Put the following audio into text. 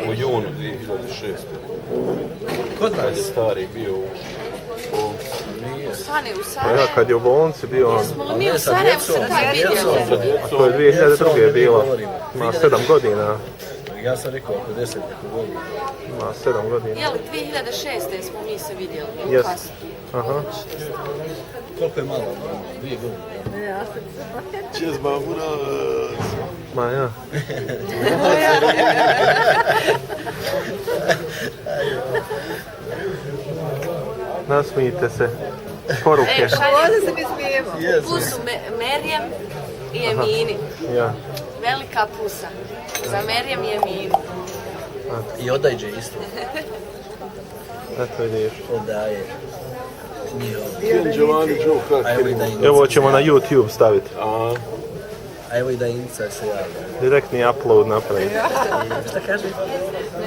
U junu 2006. Kod Kad je nas? stari bio u Stani u Ja Sarajevu. kad je u bolnici bio on, Smo li mi u Sarajevu se tad vidjeli? to je 2002. bilo, ima 7 godina, Ja sam rekao oko 10 godina. ima 7 godina. Jel, 2006. smo mi se vidjeli. Jes. Kasno. Aha. Koliko je malo? 2 godine. Čez baburac. Ma ja. Nasmijte se. Poruke. Šaljem se mi smijemo. pusu Merijem i Emini. Ja. Velika pusa. Za Merijem i Eminu. I odajđe isto. Eto vidiš. Odaje. Njihovo. Ken Giovanni Joe A evo i da I Inca ovo se ćemo na javlja. YouTube staviti. A evo i da Inca se javlja. Direktni upload napraviti. Šta kaže? Na